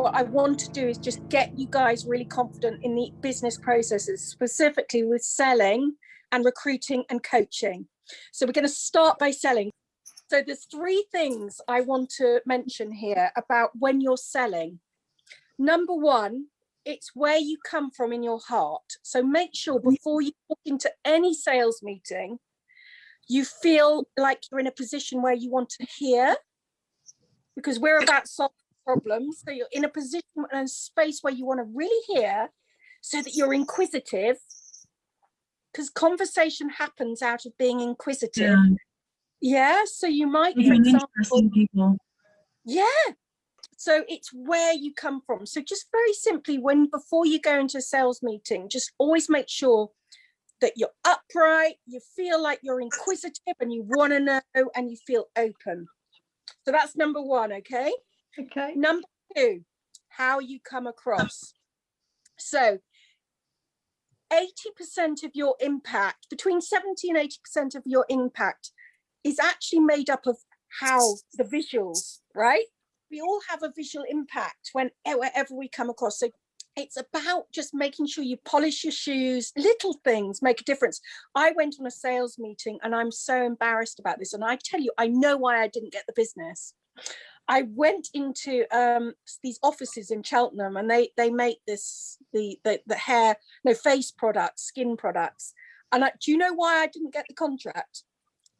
what I want to do is just get you guys really confident in the business processes, specifically with selling and recruiting and coaching. So we're going to start by selling. So there's 3 things I want to mention here about when you're selling. Number 1, it's where you come from in your heart. So make sure before you walk into any sales meeting, you feel like you're in a position where you want to hear, because we're about solving problems. So you're in a position and a space where you want to really hear, so that you're inquisitive, because conversation happens out of being inquisitive. Yeah, so you might, for example, people. Yeah, so it's where you come from. So just very simply, before you go into a sales meeting, just always make sure that you're upright, you feel like you're inquisitive and you want to know, and you feel open. So that's number 1, okay? Okay. Number 2, how you come across. So 80% of your impact, between 70 and 80% of your impact is actually made up of how the visuals, right? We all have a visual impact wherever we come across. So it's about just making sure you polish your shoes. Little things make a difference. I went on a sales meeting and I'm so embarrassed about this. And I tell you, I know why I didn't get the business. I went into these offices in Cheltenham, and they make the hair, face products, skin products. And do you know why I didn't get the contract?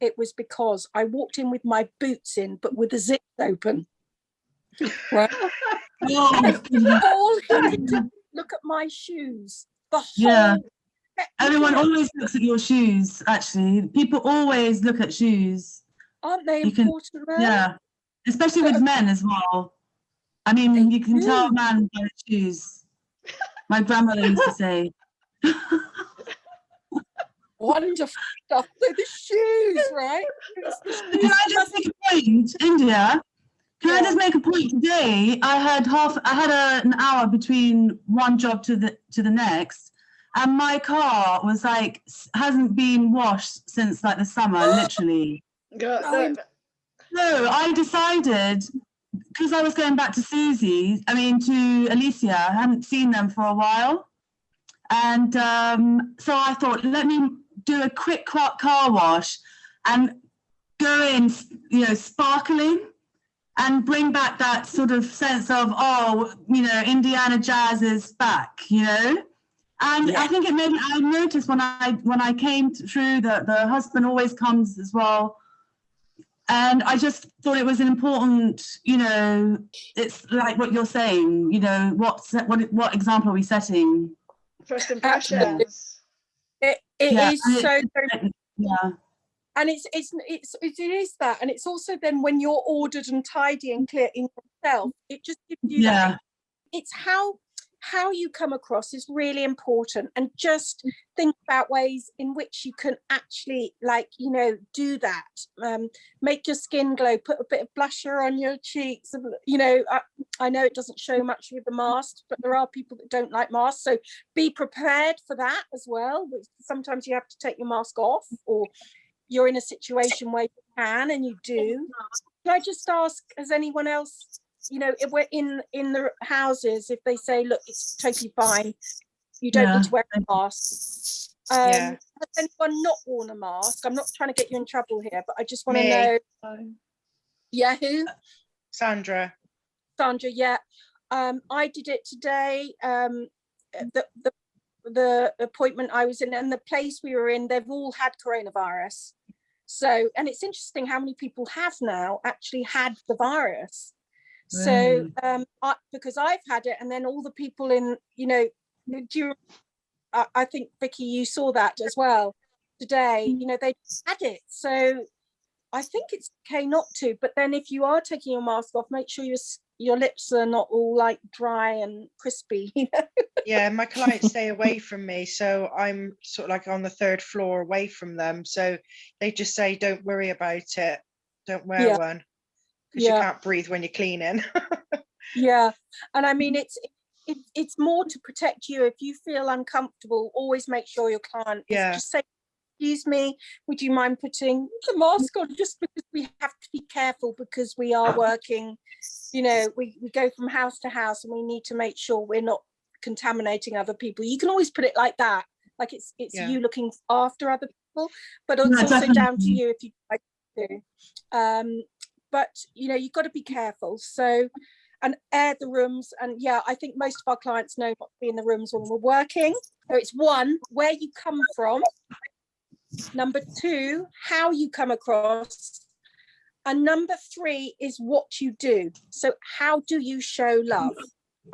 It was because I walked in with my boots in, but with the zips open. Right? All he did to look at my shoes. The whole Everyone always looks at your shoes. Actually, people always look at shoes. Aren't they important? Yeah, especially with men as well. I mean, you can tell a man by the shoes. My grandmother used to say. Wonderful stuff. So the shoes, right? Can I just make a point, India? Can I just make a point? Today, I had an hour between one job to the next, and my car was like hasn't been washed since like the summer, literally. God, So I decided, because I was going back to to Alicia, I hadn't seen them for a while. And so I thought, let me do a quick car wash and go in, sparkling, and bring back that sort of sense of, Indiana jazz is back, And I think I noticed when I came through, the husband always comes as well. And I just thought it was an important, it's like what you're saying, what example are we setting? First impressions. It is so. Yeah. And it is that, and it's also then when you're ordered and tidy and clear in yourself, it just gives you that. It's how you come across is really important, and just think about ways in which you can actually do that. Make your skin glow, put a bit of blusher on your cheeks. I know it doesn't show much with the mask, but there are people that don't like masks, so be prepared for that as well. Sometimes you have to take your mask off, or you're in a situation where you can and you do. Can I just ask, has anyone else, if we're in the houses, if they say, look, it's totally fine, you don't need to wear a mask. Has anyone not worn a mask? I'm not trying to get you in trouble here, but I just want to know. Yeah, who? Sandra, yeah. I did it today. The appointment I was in and the place we were in, they've all had coronavirus. So, and it's interesting how many people have now actually had the virus. So, because I've had it, and then all the people in, I think, Vicky, you saw that as well today, they had it. So I think it's okay not to, but then if you are taking your mask off, make sure your lips are not all like dry and crispy. Yeah, my clients stay away from me, so I'm sort of like on the 3rd floor away from them, so they just say, don't worry about it, don't wear one, because you can't breathe when you're cleaning. And I mean, it's more to protect you. If you feel uncomfortable, always make sure your client is just say, excuse me, would you mind putting the mask on, just because we have to be careful, because we are working you know, we go from house to house and we need to make sure we're not contaminating other people. You can always put it like that, like it's you looking after other people, but it's also down to you if you like to. But you know, you've got to be careful. So, and air the rooms. And yeah, I think most of our clients know not to be in the rooms when we're working. So it's 1, where you come from. Number 2, how you come across. And number 3 is what you do. So how do you show love,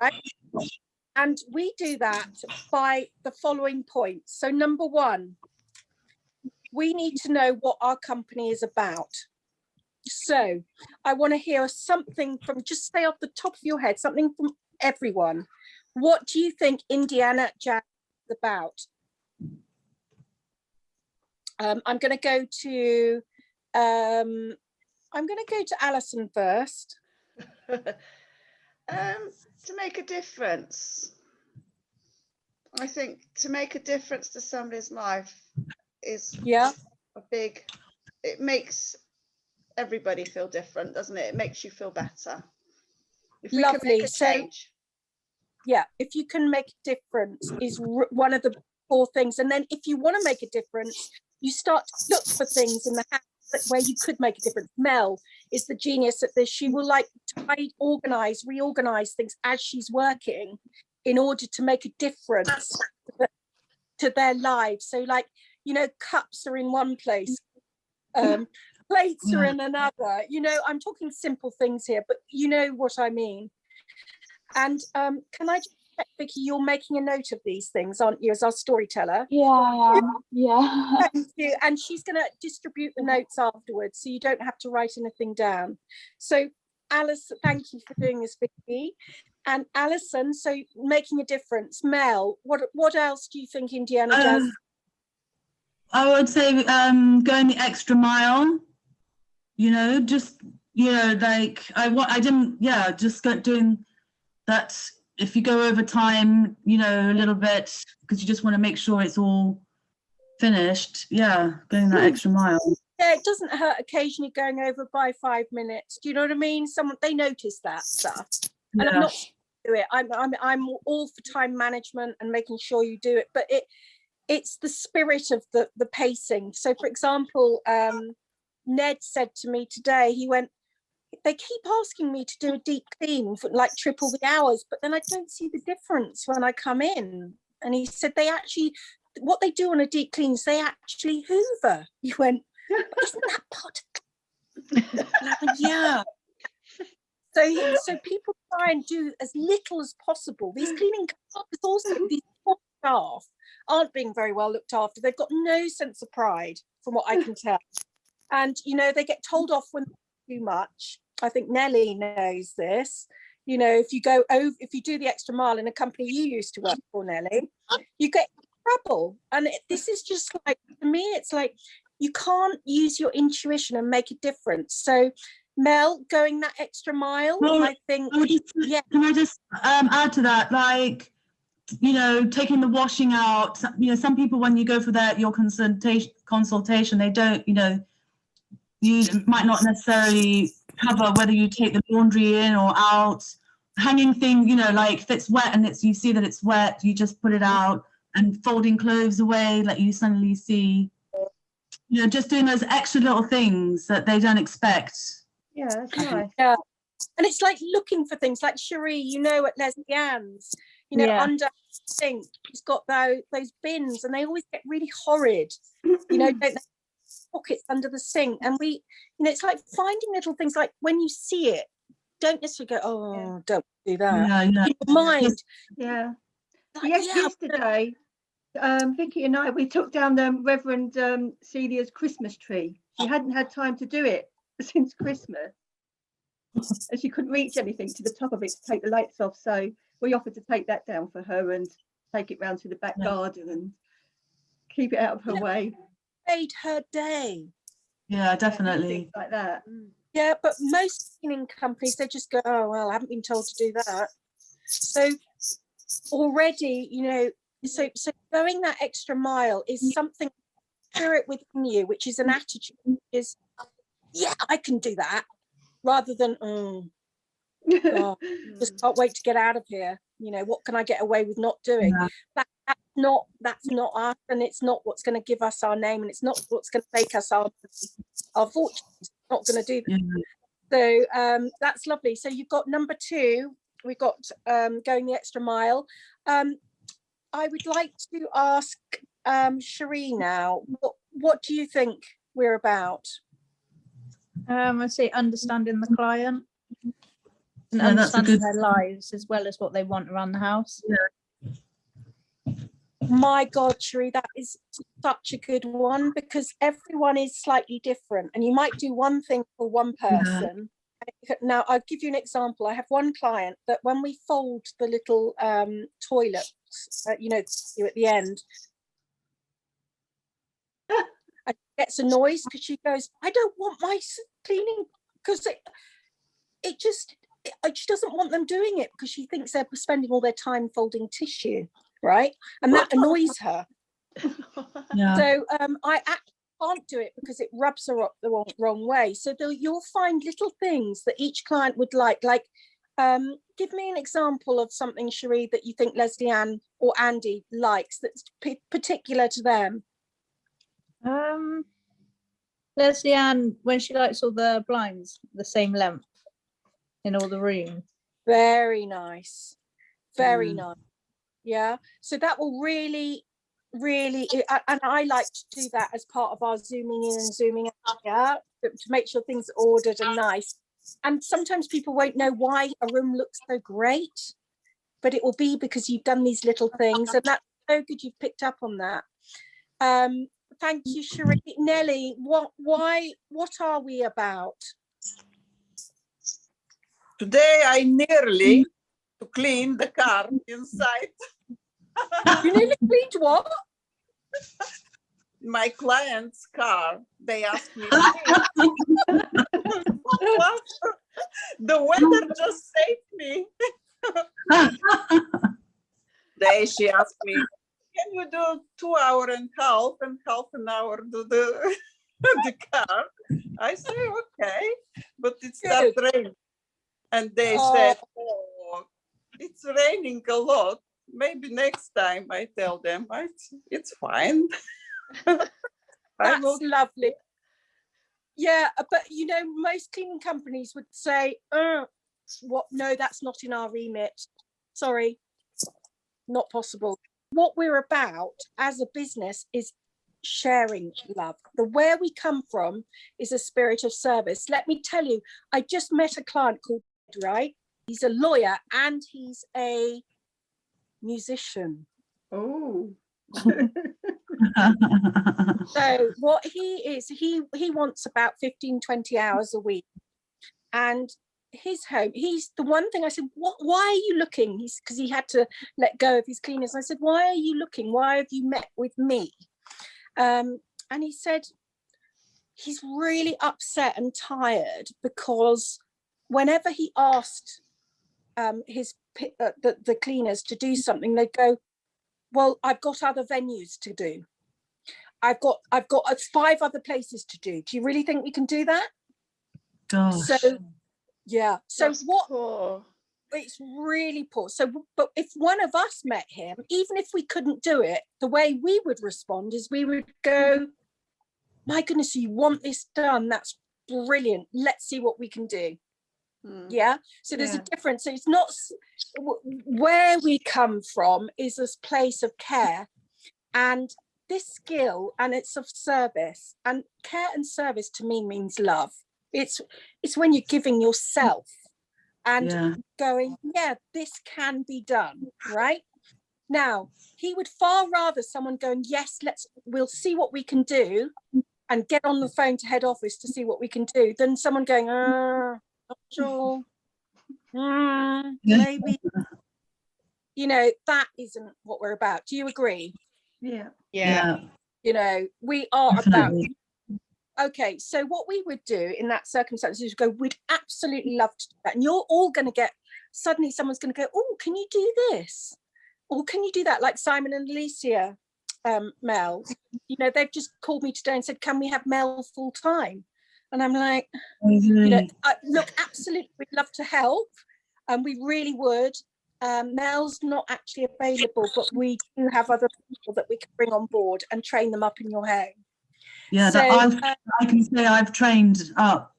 right? And we do that by the following points. So number 1, we need to know what our company is about. So I want to hear something from, just say off the top of your head, something from everyone. What do you think Indiana Jazz is about? I'm going to go to Alison first. To make a difference. I think to make a difference to somebody's life is a big, it makes everybody feel different, doesn't it? It makes you feel better. If we can make a change. Yeah, if you can make a difference is one of the 4 things. And then if you want to make a difference, you start to look for things in the house where you could make a difference. Mel is the genius at this. She will like reorganize things as she's working in order to make a difference to their lives. So like, you know, cups are in one place, plates are in another. You know, I'm talking simple things here, but you know what I mean. And can I just check, Vicky, you're making a note of these things, aren't you, as our storyteller? Yeah. Thank you. And she's going to distribute the notes afterwards, so you don't have to write anything down. So Alice, thank you for doing this, Vicky. And Alison, so making a difference. Mel, what else do you think Indiana does? I would say going the extra mile, you know, just, you know, like doing that. If you go over time, you know, a little bit, because you just want to make sure it's all finished. Yeah, going that extra mile. Yeah, it doesn't hurt occasionally going over by 5 minutes. Do you know what I mean? They notice that stuff. And I'm not do it. I'm all for time management and making sure you do it, but it's the spirit of the pacing. So for example, Ned said to me today, he went, they keep asking me to do a deep clean for like triple the hours, but then I don't see the difference when I come in. And he said what they do on a deep clean is they actually hoover. He went, but isn't that part of yeah. So people try and do as little as possible. These cleaning companies, also these poor staff aren't being very well looked after. They've got no sense of pride, from what I can tell. And you know, they get told off when they do too much. I think Nellie knows this. You know, if you do the extra mile in a company you used to work for, Nellie, you get in trouble. And this is just like, to me, it's like you can't use your intuition and make a difference. So Mel, going that extra mile, I think. Can I just add to that? Like, you know, taking the washing out. You know, some people, when you go for your consultation, they don't. You know, you might not necessarily cover whether you take the laundry in or out. Hanging thing, you know, like if it's wet and you see that it's wet, you just put it out. And folding clothes away, like you suddenly see. You know, just doing those extra little things that they don't expect. Yeah, that's nice. Yeah, and it's like looking for things like Cherie, you know, at Leslie Ann's, you know, under the sink, it's got those bins, and they always get really horrid, you know, don't they? Pockets under the sink, and we, you know, it's like finding little things, like when you see it, don't necessarily go, don't do that. In your mind. Yeah. Yesterday, Vicky and I, we took down the Reverend Celia's Christmas tree. She hadn't had time to do it since Christmas, and she couldn't reach anything to the top of it to take the lights off, so we offered to take that down for her and take it round to the back garden and keep it out of her way. Made her day. Yeah, definitely. Like that. Yeah, but most cleaning companies, they just go, oh well, I haven't been told to do that. So already, you know, so going that extra mile is something, spirit within you, which is an attitude, is I can do that, rather than God, just can't wait to get out of here. You know, what can I get away with not doing? Yeah. That's not us, and it's not what's going to give us our name, and it's not what's going to make us our fortune. It's not going to do that. Yeah. So that's lovely. So you've got number 2. We've got going the extra mile. I would like to ask Cherie now, what do you think we're about? I'd say understanding the client and Yeah, that's a understanding good- their lives as well as what they want around the house. My God, Cherie, that is such a good one, because everyone is slightly different, and you might do one thing for one person. Now, I'll give you an example. I have one client that when we fold the little toilet, you know, at the end, and she gets a noise because she goes, I don't want my cleaning, because she doesn't want them doing it because she thinks they're spending all their time folding tissue, right? And that annoys her. Yeah. So I actually can't do it because it rubs her up the wrong way. So you'll find little things that each client would like give me an example of something, Cherie, that you think Leslie Ann or Andy likes that's particular to them. Leslie Ann, when she likes all the blinds the same length in all the rooms. Very nice. Very nice. Yeah. So that will really, and I like to do that as part of our zooming in and zooming out, yeah, to make sure things are ordered and nice. And sometimes people won't know why a room looks so great, but it will be because you've done these little things, and that's so good you've picked up on that. Thank you, Cherie. Nellie, what are we about? Today I nearly to clean the car inside. You nearly cleaned what? My client's car. They asked me, what? The weather just saved me. She asked me, can you do 2 hours and half an hour do the car? I say, okay, but it started raining. And they said, oh, it's raining a lot. Maybe next time. I tell them, it's fine. That's lovely. Yeah, but you know, most cleaning companies would say, what? No, that's not in our remit. Sorry, not possible. What we're about as a business is sharing love. Where we come from is a spirit of service. Let me tell you, I just met a client called Ed, right? He's a lawyer and he's a musician. Oh. So what he is, he wants about 15-20 hours a week, and his home, he's the one thing I said, why are you looking? He's because he had to let go of his cleaners. I said, why are you looking? Why have you met with me? And he said he's really upset and tired because whenever he asked the cleaners to do something, they'd go, well, I've got other venues to do. I've got 5 other places to do. Do you really think we can do that? Gosh. So yeah. So That's poor. It's really poor. So, but if one of us met him, even if we couldn't do it, the way we would respond is we would go, my goodness, you want this done? That's brilliant. Let's see what we can do. Yeah. So there's a difference. So it's not where we come from is this place of care and this skill, and it's of service, and care and service to me means love. It's when you're giving yourself and going, yeah, this can be done, right? Now, he would far rather someone going, yes, we'll see what we can do and get on the phone to head office to see what we can do, than someone going, not sure, maybe, you know, that isn't what we're about. Do you agree? Yeah. You know, we are Definitely. about, okay, so what we would do in that circumstance is go, we'd absolutely love to do that. And you're all going to get, suddenly someone's going to go, oh, can you do this? Or can you do that? Like Simon and Alicia, Mel, you know, they've just called me today and said, can we have Mel full time? And I'm like, you know, look, absolutely, we'd love to help. and we really would. Mel's not actually available, but we do have other people that we can bring on board and train them up in your home. Yeah, so, I can say I've trained up.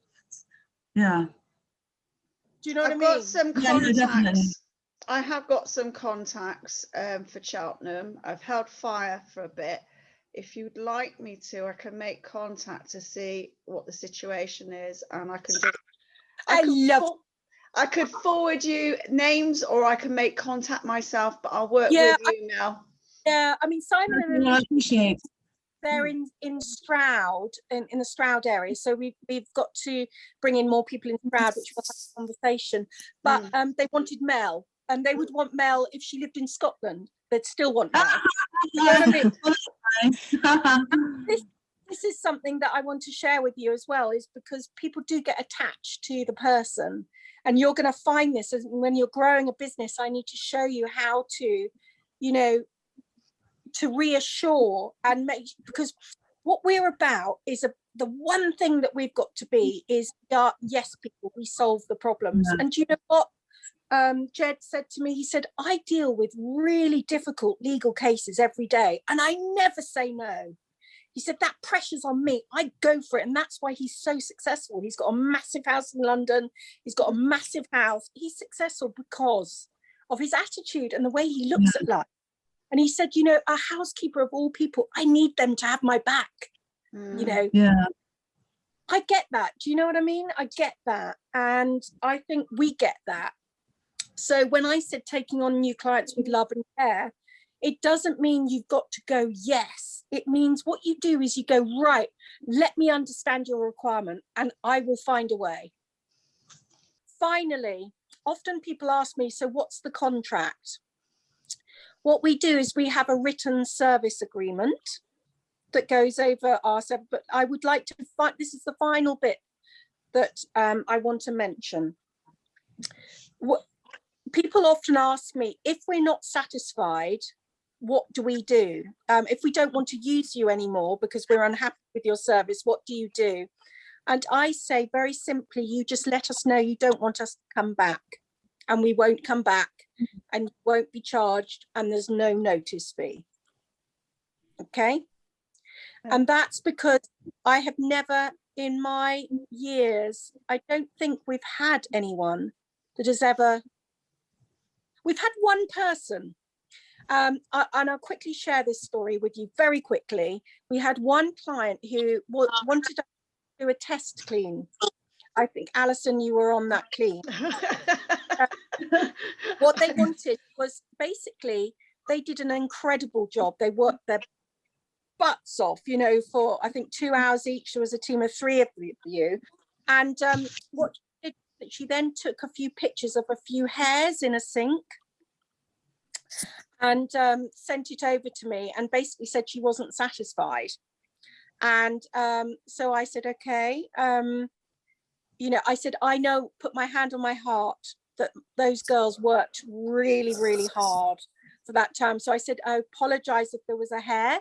Yeah. Do you know what I mean? Got some contacts. Yeah, definitely. I have got some contacts for Cheltenham. I've held fire for a bit. If you'd like me to, I can make contact to see what the situation is, and I can just. I could forward you names, or I can make contact myself. But I'll work with you now. Yeah, I mean, Simon and I appreciate. They're in Stroud, in the Stroud area, so we've got to bring in more people in Stroud, which we'll have a conversation. But they wanted Mel, and they would want Mel if she lived in Scotland. They'd still want Mel. You know what I mean? This is something that I want to share with you as well, is because people do get attached to the person, and you're going to find this as when you're growing a business. I need to show you how to, you know, to reassure and make, because what we're about is the one thing that we've got to be is yes people, we solve the problems. And do you know what Jed said to me? He said, I deal with really difficult legal cases every day and I never say no. He said, that pressure's on me, I go for it. And that's why he's so successful. He's got a massive house in London, he's got a massive house. He's successful because of his attitude and the way he looks at life. And he said, you know, a housekeeper of all people, I need them to have my back, you know. Yeah. I get that. Do you know what I mean? I get that. And I think we get that. So when I said taking on new clients with love and care, it doesn't mean you've got to go, yes. It means what you do is you go, right, let me understand your requirement and I will find a way. Finally, often people ask me, so what's the contract? What we do is we have a written service agreement that goes over our, but I would like to find, this is the final bit that I want to mention. People often ask me, if we're not satisfied, what do we do? If we don't want to use you anymore because we're unhappy with your service, what do you do? And I say very simply, you just let us know you don't want us to come back, and we won't come back, and won't be charged, and there's no notice fee. Okay? And that's because I have never in my years, I don't think we've had anyone that has ever, we've had one person, and I'll quickly share this story with you very quickly. We had one client who wanted to do a test clean. I think, Alison, you were on that clean. What they wanted was basically, they did an incredible job. They worked their butts off, you know, for I think 2 hours each. There was a team of 3 of you. And what she did, she then took a few pictures of a few hairs in a sink and sent it over to me and basically said she wasn't satisfied. And so I said, okay, you know, I said, I know, put my hand on my heart, that those girls worked really, really hard for that time. So I said, I apologize if there was a hair,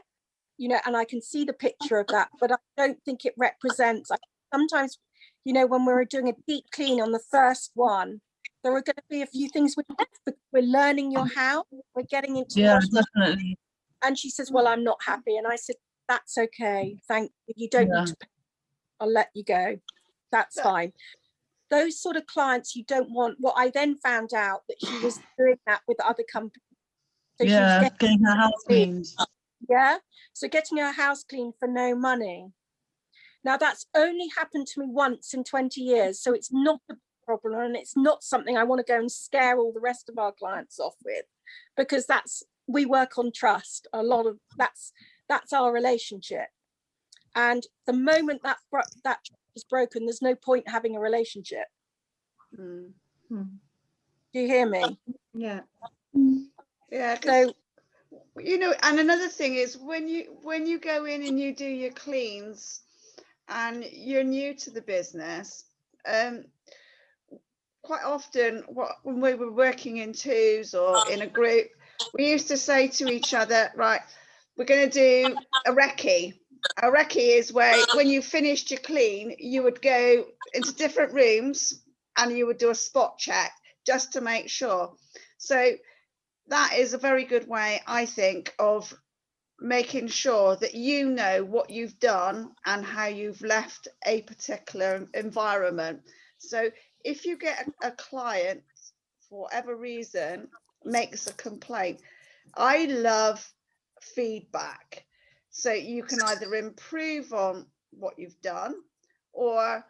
you know, and I can see the picture of that, but I don't think it represents. Sometimes, you know, when we're doing a deep clean on the first one, there are going to be a few things with left because we're learning your house, we're getting into definitely. And she says, well, I'm not happy. And I said, that's okay, thank you, you don't need to pay. I'll let you go, that's fine. Those sort of clients you don't want. What I then found out that she was doing that with other companies. So she was getting her house cleaned. Yeah, so getting her house cleaned for no money. Now that's only happened to me once in 20 years, so it's not a problem, and it's not something I want to go and scare all the rest of our clients off with, because we work on trust. A lot of that's our relationship, and the moment that is broken, there's no point having a relationship. Do you hear me? Yeah. So, you know, and another thing is when you go in and you do your cleans and you're new to the business, quite often when we were working in twos or in a group, we used to say to each other, right, we're going to do a recce. A recce is where when you finished your clean, you would go into different rooms and you would do a spot check. just to make sure. So that is a very good way, I think, of making sure that you know what you've done and how you've left a particular environment. So if you get a client, for whatever reason, makes a complaint, I love feedback. So you can either improve on what you've done, or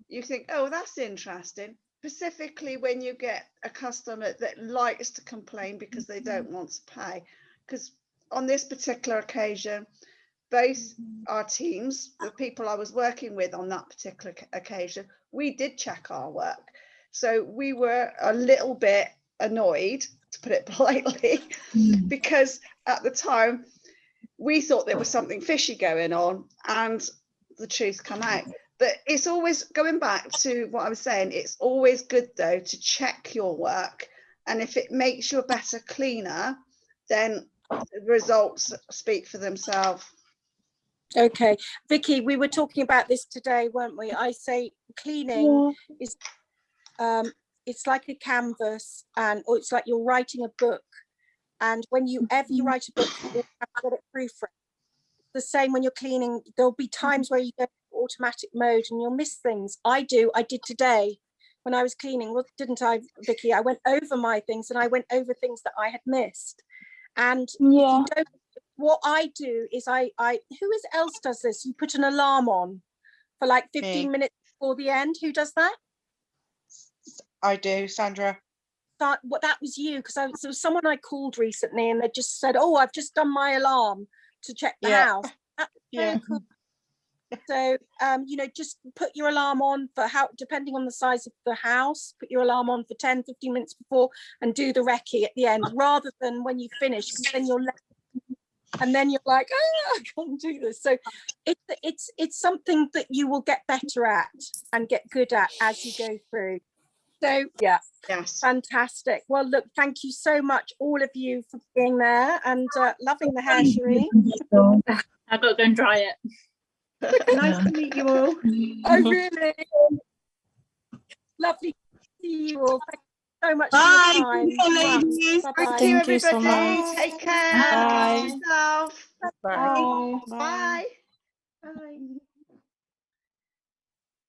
you think, oh, that's interesting. Specifically when you get a customer that likes to complain because they don't want to pay. Because on this particular occasion, both our teams, the people I was working with on that particular occasion, we did check our work. So we were a little bit annoyed, to put it politely, because at the time we thought there was something fishy going on, and the truth come out. But it's always, going back to what I was saying, it's always good though to check your work, and if it makes you a better cleaner, then the results speak for themselves. Okay, Vicky, we were talking about this today, weren't we? I say cleaning is it's like a canvas, or it's like you're writing a book, and whenever you write a book, you have to get it proofread. The same when you're cleaning, there'll be times where you go automatic mode and you'll miss things. I did today when I was cleaning. Well, didn't I, Vicky? I went over my things, and I went over things that I had missed. And if you don't, what I do is who else does this? You put an alarm on for like 15 minutes before the end. Who does that? I do, Sandra. That was you, because there was someone I called recently, and they just said, oh, I've just done my alarm to check the house. That's so cool. So just put your alarm on for depending on the size of the house, put your alarm on for 10-15 minutes before, and do the recce at the end, rather than when you finish, because then you're left, and then you're like, I can't do this. So it's something that you will get better at and get good at as you go through. So yes, fantastic. Well, look, thank you so much, all of you, for being there and loving the hair, Cherie. I've got to go and dry it. Nice to meet you all. Oh, really? Lovely to see you all. Thank you so much Bye. for your time. Ladies. Bye-bye. Thank you, you so everybody. much. Take care. Bye. Look after yourself. Bye. Bye. Bye.